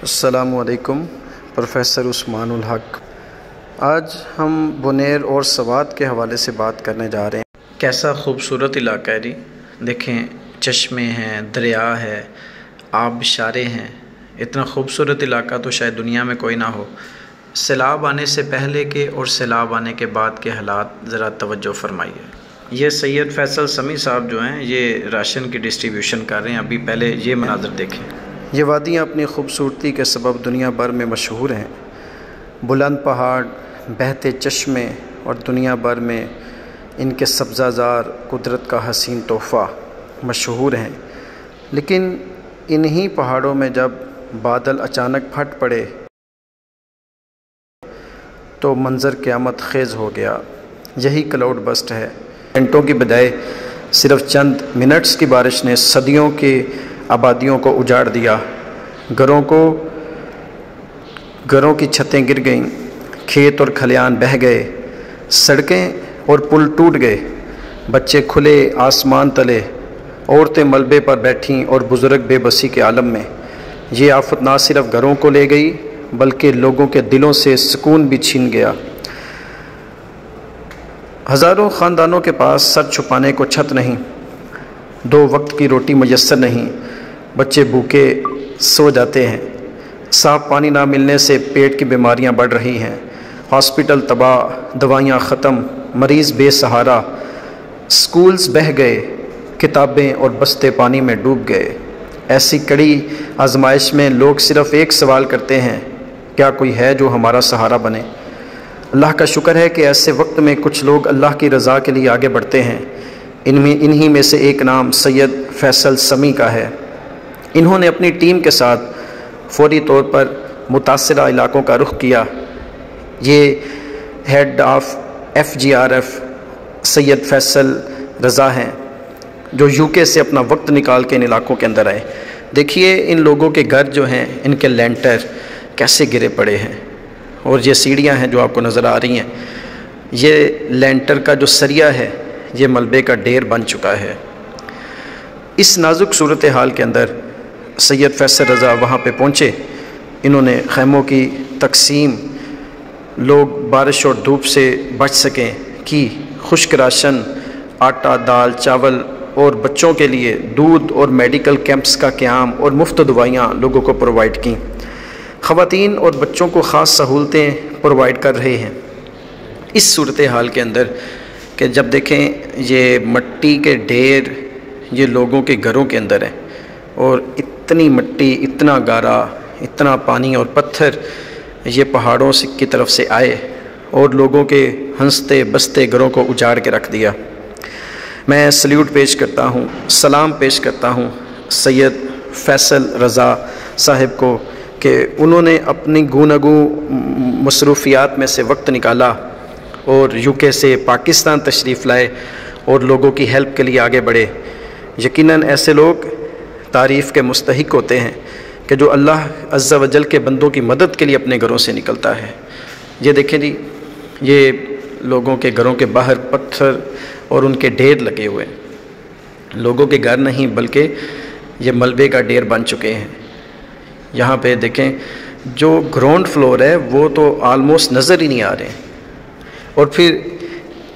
السلام علیکم، پروفیسر عثمان الحق۔ آج ہم بنیر اور سوات کے حوالے سے بات کرنے جا رہے ہیں۔ کیسا خوبصورت علاقہ ہے جی، دیکھیں چشمے ہیں، دریا ہے، آبشاریں ہیں۔ اتنا خوبصورت علاقہ تو شاید دنیا میں کوئی نہ ہو۔ سیلاب آنے سے پہلے کے اور سیلاب آنے کے بعد کے حالات ذرا توجہ فرمائیے۔ یہ سید فیصل سمی صاحب جو ہیں یہ راشن کی ڈسٹریبیوشن کر رہے ہیں۔ ابھی پہلے یہ مناظر دیکھیں۔ یہ وادیاں اپنی خوبصورتی کے سبب دنیا بھر میں مشہور ہیں۔ بلند پہاڑ، بہتے چشمے اور دنیا بھر میں ان کے سبزہ زار قدرت کا حسین تحفہ مشہور ہیں۔ لیکن انہی پہاڑوں میں جب بادل اچانک پھٹ پڑے تو منظر قیامت خیز ہو گیا۔ یہی کلاؤڈ بسٹ ہے۔ گھنٹوں کی بجائے صرف چند منٹس کی بارش نے صدیوں کی آبادیوں کو اجاڑ دیا۔ گھروں کی چھتیں گر گئیں، کھیت اور کھلیان بہہ گئے، سڑکیں اور پل ٹوٹ گئے، بچے کھلے آسمان تلے، عورتیں ملبے پر بیٹھیں اور بزرگ بے بسی کے عالم میں۔ یہ آفت نہ صرف گھروں کو لے گئی بلکہ لوگوں کے دلوں سے سکون بھی چھین گیا۔ ہزاروں خاندانوں کے پاس سر چھپانے کو چھت نہیں، 2 وقت کی روٹی میسر نہیں، بچے بھوکے سو جاتے ہیں، صاف پانی نہ ملنے سے پیٹ کی بیماریاں بڑھ رہی ہیں، ہاسپٹل تباہ، دوائیاں ختم، مریض بے سہارا، سکولز بہہ گئے، کتابیں اور بستے پانی میں ڈوب گئے۔ ایسی کڑی آزمائش میں لوگ صرف ایک سوال کرتے ہیں، کیا کوئی ہے جو ہمارا سہارا بنے؟ اللہ کا شکر ہے کہ ایسے وقت میں کچھ لوگ اللہ کی رضا کے لیے آگے بڑھتے ہیں۔ انہی میں سے ایک نام سید فیصل سمی کا ہے۔ انہوں نے اپنی ٹیم کے ساتھ فوری طور پر متاثرہ علاقوں کا رخ کیا۔ یہ ہیڈ آف FGRF سید فیصل رضا ہیں جو UK سے اپنا وقت نکال کے ان علاقوں کے اندر آئے۔ دیکھیے ان لوگوں کے گھر جو ہیں ان کے لینٹر کیسے گرے پڑے ہیں، اور یہ سیڑھیاں ہیں جو آپ کو نظر آ رہی ہیں، یہ لینٹر کا جو سریا ہے یہ ملبے کا ڈھیر بن چکا ہے۔ اس نازک صورتحال کے اندر سید فیصل رضا وہاں پہ پہنچے۔ انہوں نے خیموں کی تقسیم، لوگ بارش اور دھوپ سے بچ سکیں کی، خشک راشن، آٹا، دال، چاول اور بچوں کے لیے دودھ اور میڈیکل کیمپس کا قیام اور مفت دوائیاں لوگوں کو پرووائڈ کیں۔ خواتین اور بچوں کو خاص سہولتیں پرووائڈ کر رہے ہیں۔ اس صورتحال کے اندر کہ جب دیکھیں یہ مٹی کے ڈھیر یہ لوگوں کے گھروں کے اندر ہیں، اور اتنی مٹی، اتنا گارا، اتنا پانی اور پتھر یہ پہاڑوں کی طرف سے آئے اور لوگوں کے ہنستے بستے گھروں کو اجاڑ کے رکھ دیا۔ میں سلیوٹ پیش کرتا ہوں، سلام پیش کرتا ہوں سید فیصل رضا صاحب کو کہ انہوں نے اپنی گوناگوں مصروفیات میں سے وقت نکالا اور UK سے پاکستان تشریف لائے اور لوگوں کی ہیلپ کے لیے آگے بڑھے۔ یقیناً ایسے لوگ تعریف کے مستحق ہوتے ہیں کہ جو اللہ عز و جل کے بندوں کی مدد کے لیے اپنے گھروں سے نکلتا ہے۔ یہ دیکھیں جی، یہ لوگوں کے گھروں کے باہر پتھر اور ان کے ڈھیر لگے ہوئے ہیں۔ لوگوں کے گھر نہیں بلکہ یہ ملبے کا ڈھیر بن چکے ہیں۔ یہاں پہ دیکھیں جو گراؤنڈ فلور ہے وہ تو آلموسٹ نظر ہی نہیں آ رہے ہیں۔ اور پھر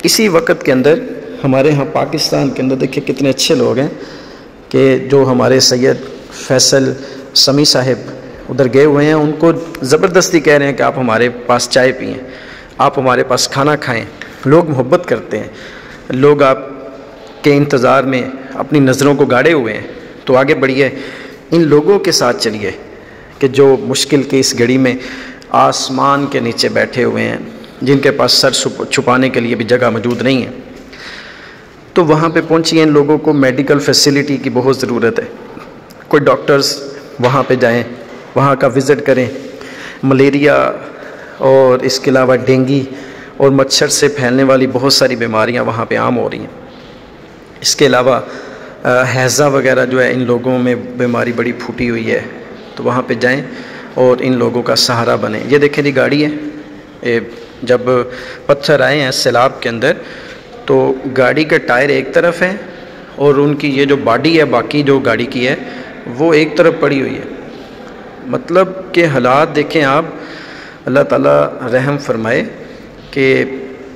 اسی وقت کے اندر ہمارے ہاں پاکستان کے اندر دیکھیں کتنے اچھے لوگ ہیں کہ جو ہمارے سید فیصل سمی صاحب ادھر گئے ہوئے ہیں، ان کو زبردستی کہہ رہے ہیں کہ آپ ہمارے پاس چائے پئیں، آپ ہمارے پاس کھانا کھائیں۔ لوگ محبت کرتے ہیں، لوگ آپ کے انتظار میں اپنی نظروں کو گاڑے ہوئے ہیں۔ تو آگے بڑھیے، ان لوگوں کے ساتھ چلیے کہ جو مشکل کی اس گھڑی میں آسمان کے نیچے بیٹھے ہوئے ہیں، جن کے پاس سر چھپانے کے لیے بھی جگہ موجود نہیں ہے۔ تو وہاں پہ پہنچیے، ان لوگوں کو میڈیکل فیسلٹی کی بہت ضرورت ہے۔ کوئی ڈاکٹرز وہاں پہ جائیں، وہاں کا وزٹ کریں۔ ملیریا اور اس کے علاوہ ڈینگی اور مچھر سے پھیلنے والی بہت ساری بیماریاں وہاں پہ عام ہو رہی ہیں۔ اس کے علاوہ ہیضہ وغیرہ جو ہے ان لوگوں میں بیماری بڑی پھوٹی ہوئی ہے، تو وہاں پہ جائیں اور ان لوگوں کا سہارا بنیں۔ یہ دیکھیں جی گاڑی ہے، جب پتھر آئے ہیں سیلاب کے اندر تو گاڑی کا ٹائر ایک طرف ہے اور ان کی یہ جو باڈی ہے باقی جو گاڑی کی ہے وہ ایک طرف پڑی ہوئی ہے۔ مطلب کہ حالات دیکھیں آپ، اللہ تعالیٰ رحم فرمائے کہ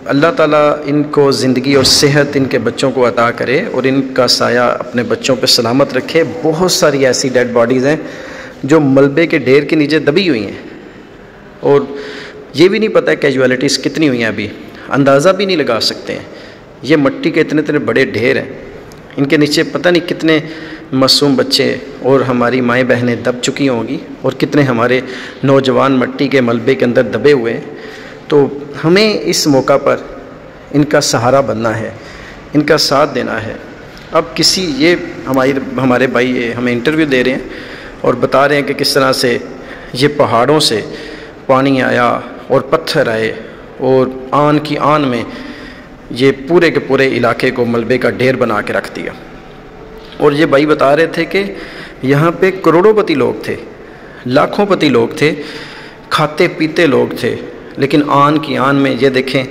اللہ تعالیٰ ان کو زندگی اور صحت ان کے بچوں کو عطا کرے اور ان کا سایہ اپنے بچوں پہ سلامت رکھے۔ بہت ساری ایسی ڈیڈ باڈیز ہیں جو ملبے کے ڈھیر کے نیچے دبی ہوئی ہیں، اور یہ بھی نہیں پتہ کیجویلٹیز کتنی ہوئی ہیں، ابھی اندازہ بھی نہیں لگا سکتے ہیں۔ یہ مٹی کے اتنے بڑے ڈھیر ہیں، ان کے نیچے پتہ نہیں کتنے معصوم بچے اور ہماری مائیں بہنیں دب چکی ہوں گی، اور کتنے ہمارے نوجوان مٹی کے ملبے کے اندر دبے ہوئے ہیں۔ تو ہمیں اس موقع پر ان کا سہارا بننا ہے، ان کا ساتھ دینا ہے۔ اب یہ ہمارے بھائی یہ ہمیں انٹرویو دے رہے ہیں اور بتا رہے ہیں کہ کس طرح سے یہ پہاڑوں سے پانی آیا اور پتھر آئے اور آن کی آن میں یہ پورے کے پورے علاقے کو ملبے کا ڈھیر بنا کے رکھ دیا۔ اور یہ بھائی بتا رہے تھے کہ یہاں پہ کروڑوں پتی لوگ تھے، لاکھوں پتی لوگ تھے، کھاتے پیتے لوگ تھے، لیکن آن کی آن میں یہ دیکھیں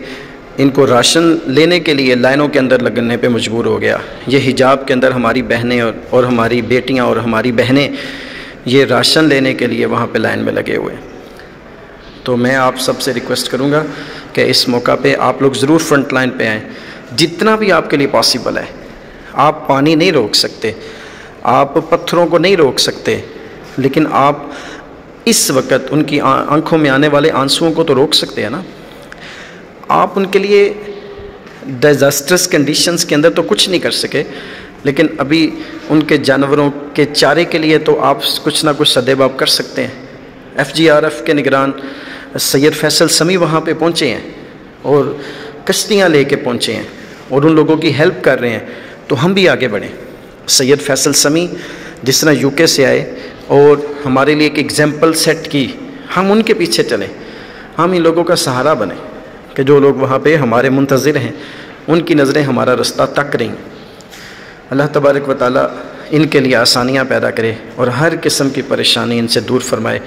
ان کو راشن لینے کے لیے لائنوں کے اندر لگنے پہ مجبور ہو گیا۔ یہ حجاب کے اندر ہماری بہنیں اور ہماری بیٹیاں اور ہماری بہنیں یہ راشن لینے کے لیے وہاں پہ لائن میں لگے ہوئے ہیں۔ تو میں آپ سب سے ریکویسٹ کروں گا کہ اس موقع پہ آپ لوگ ضرور فرنٹ لائن پہ آئیں، جتنا بھی آپ کے لیے پاسبل ہے۔ آپ پانی نہیں روک سکتے، آپ پتھروں کو نہیں روک سکتے، لیکن آپ اس وقت ان کی آنکھوں میں آنے والے آنسوؤں کو تو روک سکتے ہیں نا۔ آپ ان کے لیے ڈیزاسٹرس کنڈیشنز کے اندر تو کچھ نہیں کر سکے، لیکن ابھی ان کے جانوروں کے چارے کے لیے تو آپ کچھ نہ کچھ سدباب کر سکتے ہیں۔ FGRF کے نگران سید فیصل سمیع وہاں پہ پہنچے ہیں اور کشتیاں لے کے پہنچے ہیں اور ان لوگوں کی ہیلپ کر رہے ہیں، تو ہم بھی آگے بڑھیں۔ سید فیصل سمیع جس طرح UK سے آئے اور ہمارے لیے ایک ایگزامپل سیٹ کی، ہم ان کے پیچھے چلیں، ہم ان لوگوں کا سہارا بنیں کہ جو لوگ وہاں پہ ہمارے منتظر ہیں، ان کی نظریں ہمارا رستہ تک رہیں۔ اللہ تبارک و تعالیٰ ان کے لیے آسانیاں پیدا کرے اور ہر قسم کی پریشانی ان سے دور فرمائے۔